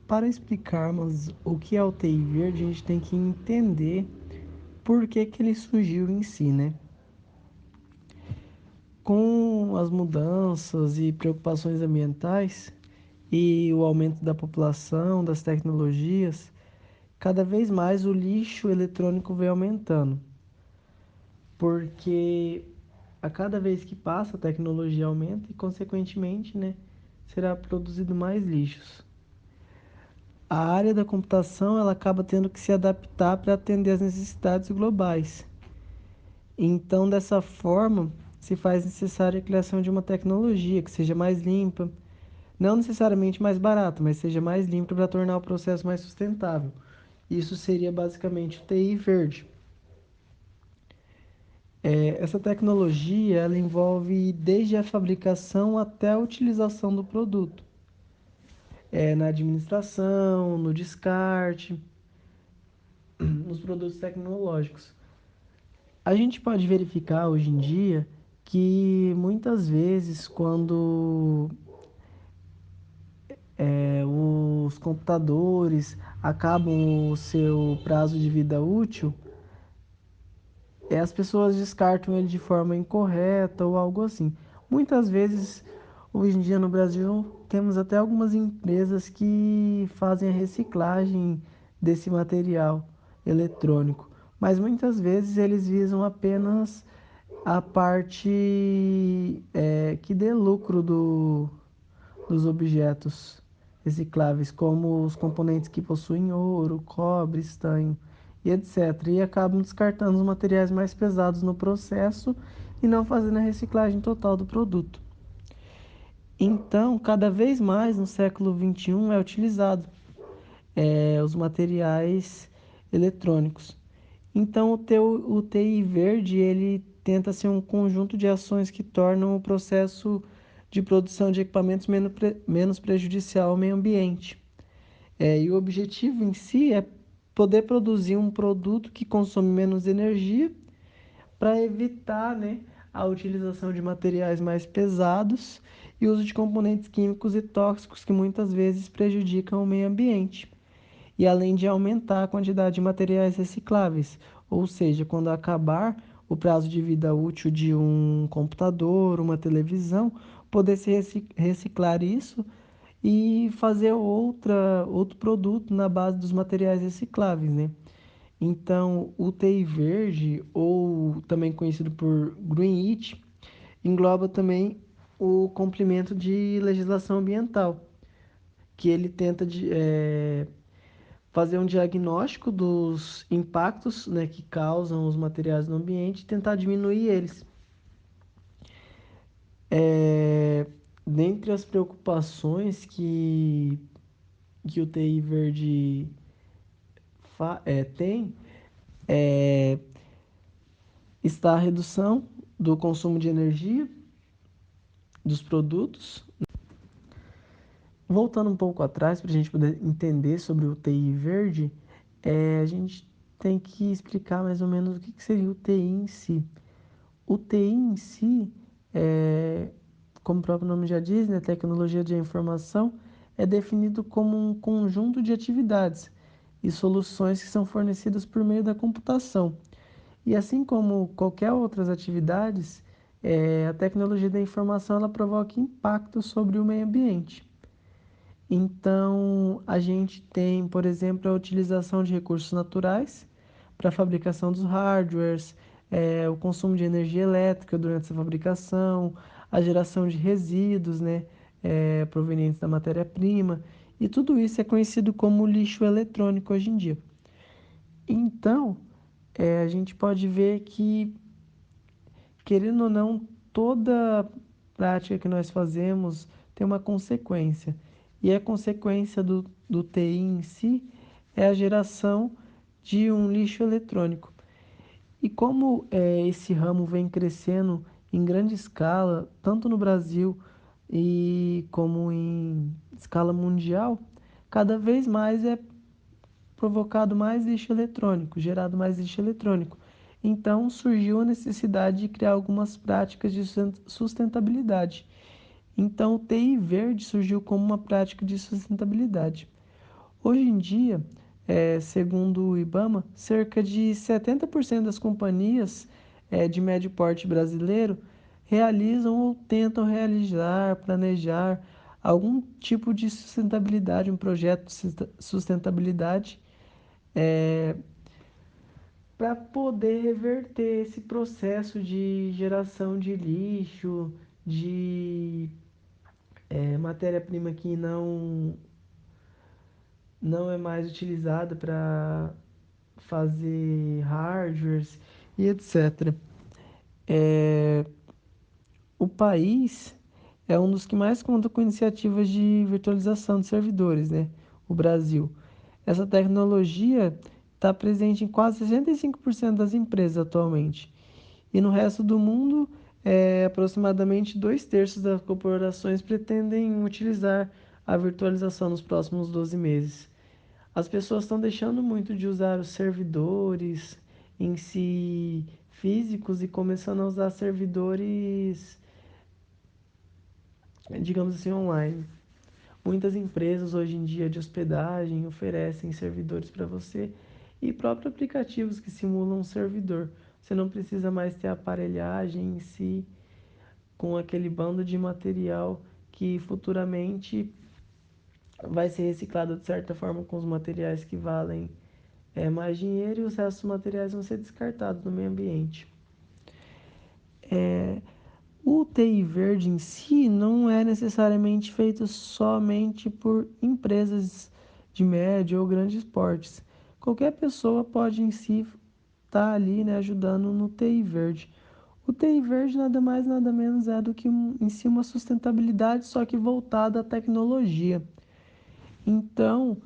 para explicarmos o que é o TI verde, a gente tem que entender por que ele surgiu em si, né? Com as mudanças e preocupações ambientais e o aumento da população, das tecnologias, cada vez mais o lixo eletrônico vem aumentando, porque a cada vez que passa a tecnologia aumenta e, consequentemente, né, será produzido mais lixos. A área da computação ela acaba tendo que se adaptar para atender às necessidades globais. Então, dessa forma, se faz necessária a criação de uma tecnologia que seja mais limpa, não necessariamente mais barata, mas seja mais limpa para tornar o processo mais sustentável. Isso seria basicamente o TI verde. Essa tecnologia ela envolve desde a fabricação até a utilização do produto, na administração, no descarte, nos produtos tecnológicos. A gente pode verificar hoje em dia que muitas vezes quando os computadores acabam o seu prazo de vida útil, as pessoas descartam ele de forma incorreta ou algo assim. Muitas vezes, hoje em dia no Brasil, temos até algumas empresas que fazem a reciclagem desse material eletrônico, mas muitas vezes eles visam apenas a parte que dê lucro dos objetos recicláveis, como os componentes que possuem ouro, cobre, estanho e etc. E acabam descartando os materiais mais pesados no processo e não fazendo a reciclagem total do produto. Então, cada vez mais no século XXI é utilizado os materiais eletrônicos. Então, o TI verde ele tenta ser um conjunto de ações que tornam o processo de produção de equipamentos menos prejudicial ao meio ambiente. E o objetivo em si é poder produzir um produto que consome menos energia para evitar, né, a utilização de materiais mais pesados e o uso de componentes químicos e tóxicos que muitas vezes prejudicam o meio ambiente. E além de aumentar a quantidade de materiais recicláveis, ou seja, quando acabar o prazo de vida útil de um computador, uma televisão, poder se reciclar isso e fazer outro produto na base dos materiais recicláveis, né? Então, o TI verde, ou também conhecido por Green It, engloba também o cumprimento de legislação ambiental, que ele tenta fazer um diagnóstico dos impactos, né, que causam os materiais no ambiente e tentar diminuir eles. É, dentre as preocupações que o TI verde tem, é, está a redução do consumo de energia dos produtos. Voltando um pouco atrás, para a gente poder entender sobre o TI verde, a gente tem que explicar mais ou menos o que seria o TI em si. O TI em si, como o próprio nome já diz, né, tecnologia de informação, é definido como um conjunto de atividades e soluções que são fornecidas por meio da computação. E assim como qualquer outras atividades, a tecnologia da informação ela provoca impacto sobre o meio ambiente. Então, a gente tem, por exemplo, a utilização de recursos naturais para a fabricação dos hardwares, o consumo de energia elétrica durante essa fabricação, a geração de resíduos, né, provenientes da matéria-prima, e tudo isso é conhecido como lixo eletrônico hoje em dia. Então, a gente pode ver que, querendo ou não, toda prática que nós fazemos tem uma consequência. E a consequência do TI em si é a geração de um lixo eletrônico. E como esse ramo vem crescendo em grande escala, tanto no Brasil e como em escala mundial, cada vez mais é provocado mais lixo eletrônico, gerado mais lixo eletrônico. Então surgiu a necessidade de criar algumas práticas de sustentabilidade. Então o TI verde surgiu como uma prática de sustentabilidade. Hoje em dia, segundo o IBAMA, cerca de 70% das companhias de médio porte brasileiro realizam ou tentam realizar, planejar algum tipo de sustentabilidade, um projeto de sustentabilidade para poder reverter esse processo de geração de lixo, de matéria-prima que não é mais utilizada para fazer hardwares e etc. É, o país é um dos que mais conta com iniciativas de virtualização de servidores, né? O Brasil. Essa tecnologia está presente em quase 65% das empresas atualmente. E no resto do mundo, aproximadamente dois terços das corporações pretendem utilizar a virtualização nos próximos 12 meses. As pessoas estão deixando muito de usar os servidores em si físicos e começando a usar servidores, digamos assim, online. Muitas empresas hoje em dia de hospedagem oferecem servidores para você e próprios aplicativos que simulam um servidor. Você não precisa mais ter aparelhagem em si com aquele bando de material que futuramente vai ser reciclado de certa forma com os materiais que valem mais dinheiro e os restos dos materiais vão ser descartados no meio ambiente. O TI verde em si não é necessariamente feito somente por empresas de médio ou grandes portes. Qualquer pessoa pode em si estar ali, né, ajudando no TI verde. O TI verde nada mais nada menos é do que em si uma sustentabilidade, só que voltada à tecnologia. Então,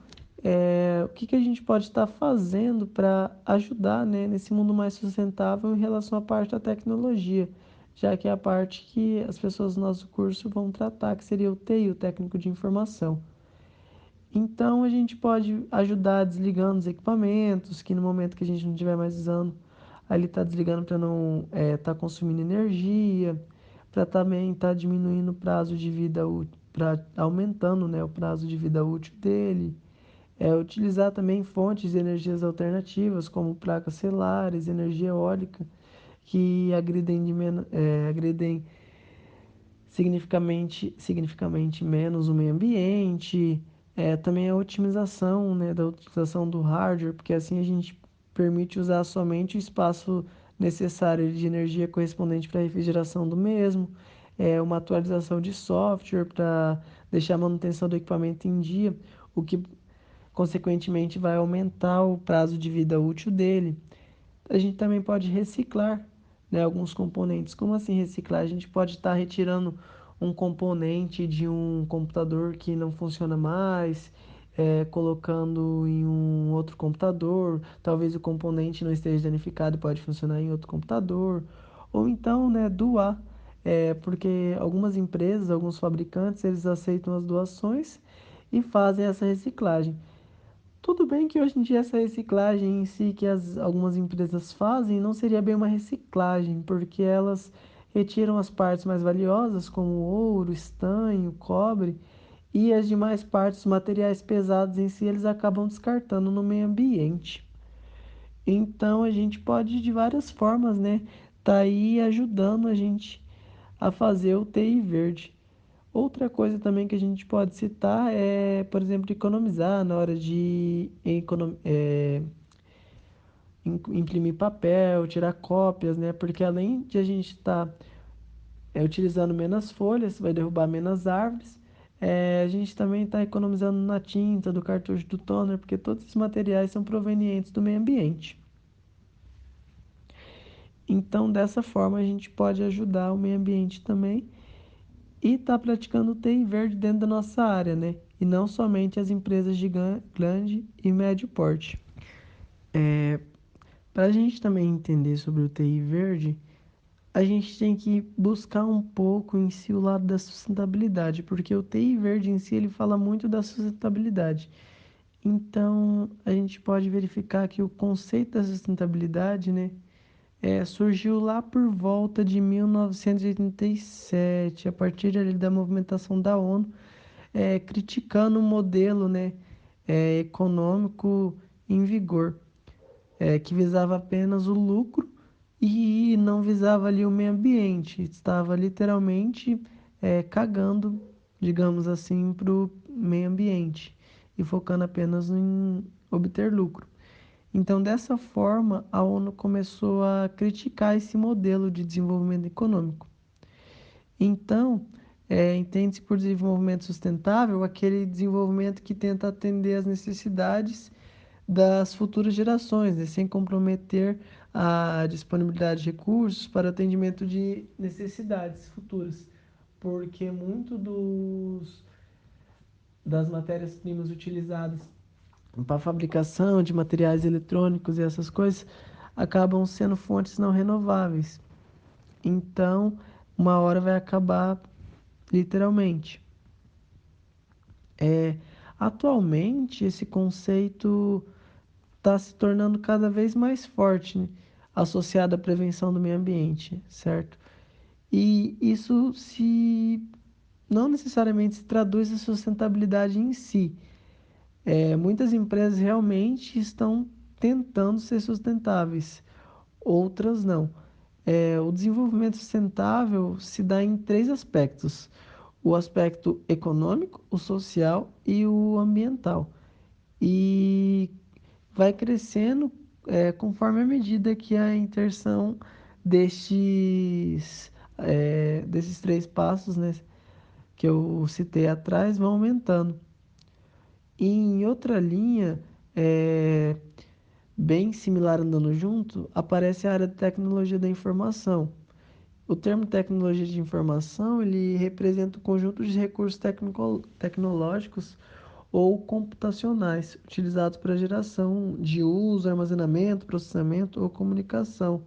o que, que a gente pode estar fazendo para ajudar, né, nesse mundo mais sustentável em relação à parte da tecnologia, já que é a parte que as pessoas do nosso curso vão tratar, que seria o TI, o técnico de informação. Então, a gente pode ajudar desligando os equipamentos, que no momento que a gente não estiver mais usando, ali está desligando para não estar consumindo energia, para também estar diminuindo o prazo de vida útil, para aumentando, né, o prazo de vida útil dele. Utilizar também fontes de energias alternativas, como placas solares, energia eólica, que agridem significativamente menos o meio ambiente. Também a otimização, né, da utilização do hardware, porque assim a gente permite usar somente o espaço necessário de energia correspondente para a refrigeração do mesmo. Uma atualização de software para deixar a manutenção do equipamento em dia, o que consequentemente vai aumentar o prazo de vida útil dele. A gente também pode reciclar, né, alguns componentes. Como assim reciclar? A gente pode estar retirando um componente de um computador que não funciona mais, colocando em um outro computador. Talvez o componente não esteja danificado e pode funcionar em outro computador. Ou então, né, doar. Porque algumas empresas, alguns fabricantes, eles aceitam as doações e fazem essa reciclagem. Tudo bem que hoje em dia essa reciclagem em si que algumas empresas fazem não seria bem uma reciclagem, porque elas retiram as partes mais valiosas, como ouro, estanho, cobre, e as demais partes, os materiais pesados em si, eles acabam descartando no meio ambiente. Então a gente pode de várias formas, né, tá aí ajudando a gente a fazer o TI verde. Outra coisa também que a gente pode citar é, por exemplo, economizar na hora de imprimir papel, tirar cópias, né? Porque além de a gente estar utilizando menos folhas, vai derrubar menos árvores, a gente também está economizando na tinta, do cartucho do toner, porque todos esses materiais são provenientes do meio ambiente. Então, dessa forma, a gente pode ajudar o meio ambiente também e está praticando o TI verde dentro da nossa área, né? E não somente as empresas de grande e médio porte. Para a gente também entender sobre o TI verde, a gente tem que buscar um pouco em si o lado da sustentabilidade, porque o TI verde em si ele fala muito da sustentabilidade. Então, a gente pode verificar que o conceito da sustentabilidade, né, surgiu lá por volta de 1987, a partir ali da movimentação da ONU, criticando o modelo, né, econômico em vigor, que visava apenas o lucro e não visava ali o meio ambiente, estava literalmente cagando, digamos assim, para o meio ambiente e focando apenas em obter lucro. Então, dessa forma, a ONU começou a criticar esse modelo de desenvolvimento econômico. Então, entende-se por desenvolvimento sustentável aquele desenvolvimento que tenta atender às necessidades das futuras gerações, né, sem comprometer a disponibilidade de recursos para atendimento de necessidades futuras, porque muito das matérias-primas utilizadas para a fabricação de materiais eletrônicos e essas coisas acabam sendo fontes não renováveis. Então, uma hora vai acabar literalmente. É, atualmente, esse conceito está se tornando cada vez mais forte, né, associado à prevenção do meio ambiente, certo? E isso se não necessariamente se traduz em sustentabilidade em si. Muitas empresas realmente estão tentando ser sustentáveis, outras não. O desenvolvimento sustentável se dá em três aspectos: o aspecto econômico, o social e o ambiental. E vai crescendo conforme a medida que a inserção desses três passos, né, que eu citei atrás, vão aumentando. E em outra linha, é, bem similar andando junto, aparece a área de tecnologia da informação. O termo tecnologia de informação, ele representa o conjunto de recursos tecnológicos ou computacionais utilizados para geração de uso, armazenamento, processamento ou comunicação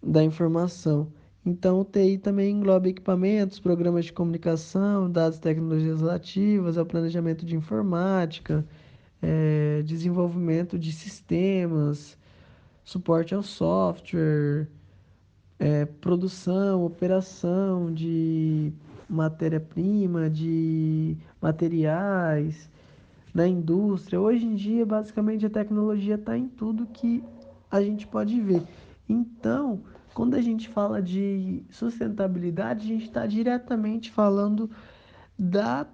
da informação. Então, o TI também engloba equipamentos, programas de comunicação, dados e tecnologias relativas ao planejamento de informática, desenvolvimento de sistemas, suporte ao software, produção, operação de matéria-prima, de materiais, na indústria. Hoje em dia, basicamente, a tecnologia está em tudo que a gente pode ver. Então, quando a gente fala de sustentabilidade, a gente está diretamente falando da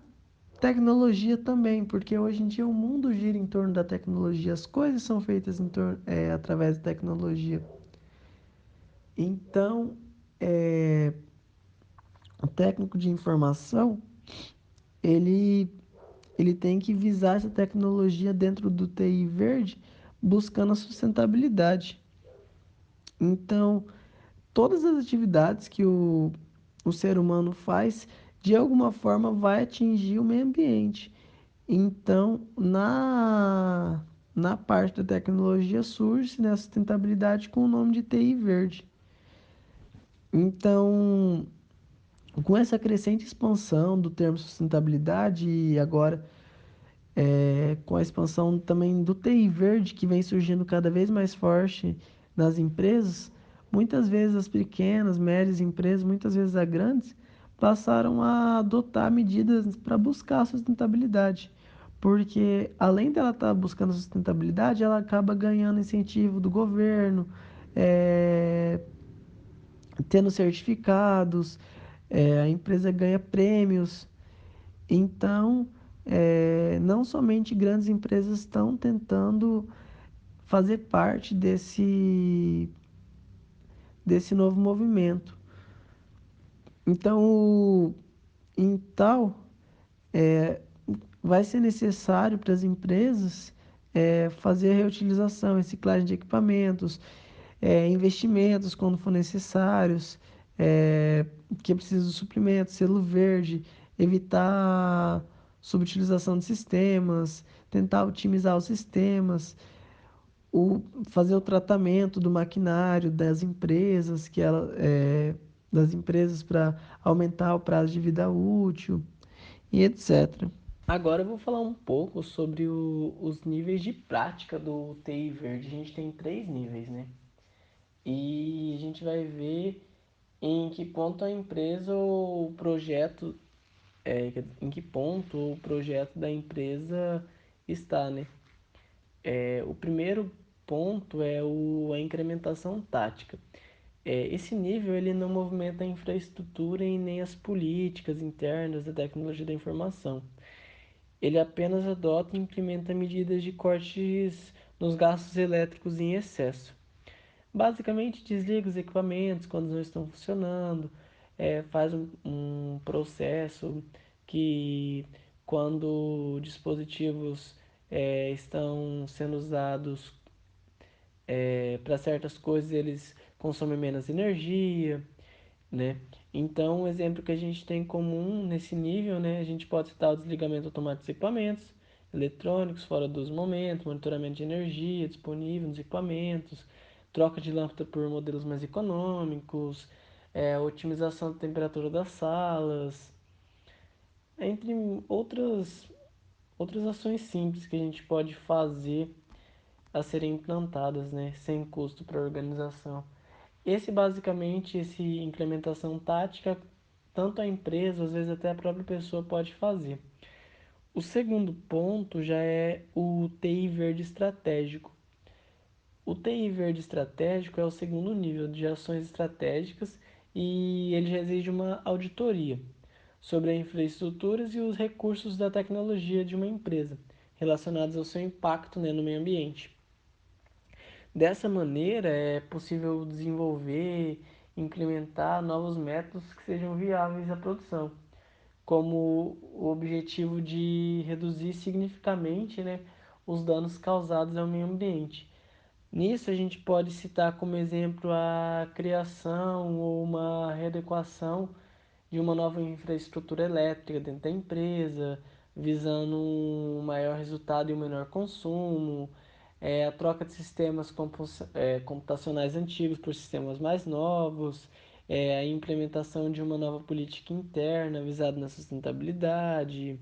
tecnologia também, porque hoje em dia o mundo gira em torno da tecnologia, as coisas são feitas através da tecnologia. Então, é, o técnico de informação, ele, ele tem que visar essa tecnologia dentro do TI verde, buscando a sustentabilidade. Então, todas as atividades que o ser humano faz, de alguma forma, vai atingir o meio ambiente. Então, na parte da tecnologia surge, né, a sustentabilidade com o nome de TI verde. Então, com essa crescente expansão do termo sustentabilidade e agora com a expansão também do TI verde, que vem surgindo cada vez mais forte nas empresas, muitas vezes as pequenas, médias empresas, muitas vezes as grandes, passaram a adotar medidas para buscar a sustentabilidade. Porque além dela estar buscando a sustentabilidade, ela acaba ganhando incentivo do governo, é, tendo certificados, a empresa ganha prêmios. Então, não somente grandes empresas estão tentando fazer parte desse novo movimento. Então, em tal, vai ser necessário para as empresas fazer a reutilização, reciclagem de equipamentos, investimentos quando for necessários, que é preciso de suplemento, selo verde, evitar subutilização de sistemas, tentar otimizar os sistemas, fazer o tratamento do maquinário das empresas, das empresas para aumentar o prazo de vida útil e etc. Agora eu vou falar um pouco sobre os níveis de prática do TI verde. A gente tem três níveis, né? E a gente vai ver em que ponto a empresa ou o projeto em que ponto o projeto da empresa está, né? O primeiro ponto é a incrementação tática. Esse nível ele não movimenta a infraestrutura e nem as políticas internas da tecnologia da informação. Ele apenas adota e implementa medidas de cortes nos gastos elétricos em excesso. Basicamente, desliga os equipamentos quando não estão funcionando, faz um processo que, quando dispositivos estão sendo usados para certas coisas, eles consomem menos energia, né? Então, um exemplo que a gente tem em comum nesse nível, né? A gente pode citar o desligamento automático dos equipamentos eletrônicos fora dos momentos, monitoramento de energia disponível nos equipamentos, troca de lâmpada por modelos mais econômicos, otimização da temperatura das salas, entre outras ações simples que a gente pode fazer a serem implantadas, né, sem custo para a organização. Esse implementação tática, tanto a empresa, às vezes até a própria pessoa pode fazer. O segundo ponto já é o TI verde estratégico. O TI verde estratégico é o segundo nível de ações estratégicas e ele já exige uma auditoria sobre as infraestruturas e os recursos da tecnologia de uma empresa relacionados ao seu impacto, né, no meio ambiente. Dessa maneira, é possível desenvolver e implementar novos métodos que sejam viáveis à produção, como o objetivo de reduzir significativamente, né, os danos causados ao meio ambiente. Nisso, a gente pode citar como exemplo a criação ou uma readequação de uma nova infraestrutura elétrica dentro da empresa, visando um maior resultado e um menor consumo, a troca de sistemas computacionais antigos por sistemas mais novos, a implementação de uma nova política interna visada na sustentabilidade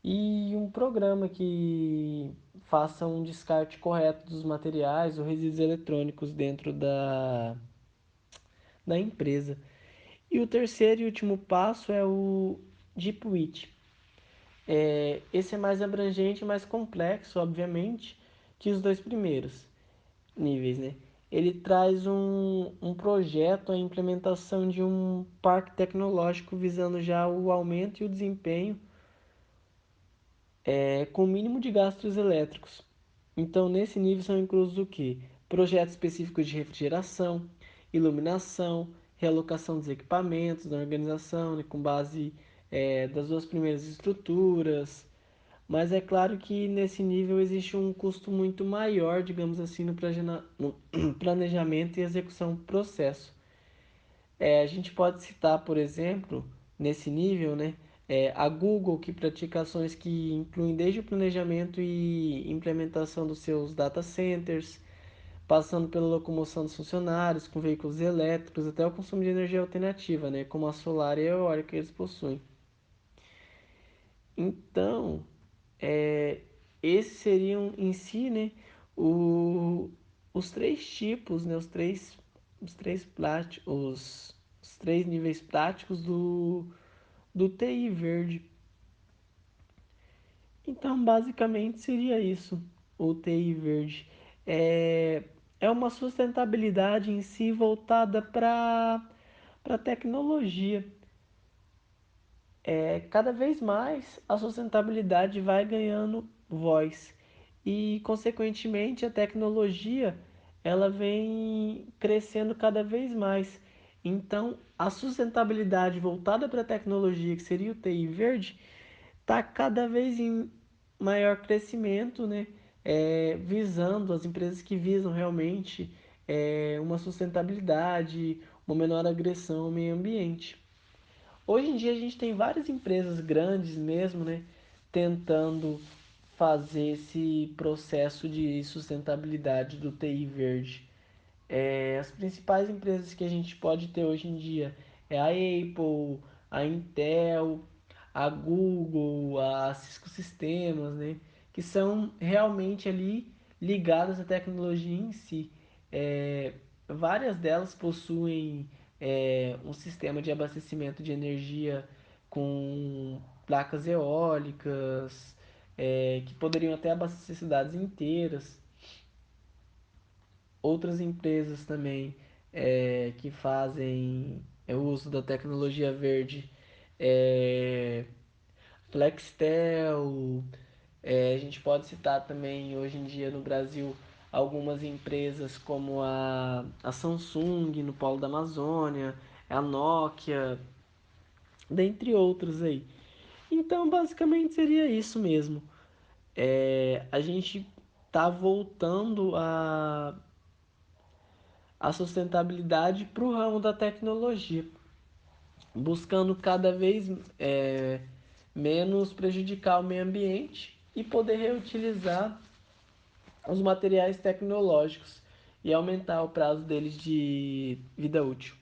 e um programa que faça um descarte correto dos materiais ou resíduos eletrônicos dentro da empresa. E o terceiro e último passo é o Deep Witch. Esse é mais abrangente e mais complexo, obviamente, que os dois primeiros níveis, né? Ele traz um projeto, a implementação de um parque tecnológico visando já o aumento e o desempenho com o mínimo de gastos elétricos. Então, nesse nível são inclusos o quê? Projetos específicos de refrigeração, iluminação, realocação dos equipamentos da organização, né, com base das duas primeiras estruturas. Mas é claro que nesse nível existe um custo muito maior, digamos assim, no planejamento e execução do processo. A gente pode citar, por exemplo, nesse nível, né, a Google, que pratica ações que incluem desde o planejamento e implementação dos seus data centers, passando pela locomoção dos funcionários com veículos elétricos, até o consumo de energia alternativa, né, como a solar e a eólica que eles possuem. Então, é, esses seriam em si, né, o, os três tipos, né, os três níveis práticos do TI verde. Então, basicamente seria isso, o TI verde. É, é uma sustentabilidade em si voltada para tecnologia. Cada vez mais a sustentabilidade vai ganhando voz e, consequentemente, a tecnologia ela vem crescendo cada vez mais. Então, a sustentabilidade voltada para a tecnologia, que seria o TI verde, está cada vez em maior crescimento, né? Visando as empresas que visam realmente uma sustentabilidade, uma menor agressão ao meio ambiente. Hoje em dia a gente tem várias empresas grandes mesmo, né, tentando fazer esse processo de sustentabilidade do TI verde. As principais empresas que a gente pode ter hoje em dia é a Apple, a Intel, a Google, a Cisco Systems, né? Que são realmente ali ligadas à tecnologia em si. É, Várias delas possuem um sistema de abastecimento de energia com placas eólicas, que poderiam até abastecer cidades inteiras. Outras empresas também que fazem o uso da tecnologia verde, é, Flextel, a gente pode citar também hoje em dia no Brasil algumas empresas como a Samsung no Polo da Amazônia, a Nokia, dentre outros aí. Então, basicamente seria isso mesmo. A gente tá voltando a sustentabilidade para o ramo da tecnologia, buscando cada vez menos prejudicar o meio ambiente e poder reutilizar os materiais tecnológicos e aumentar o prazo deles de vida útil.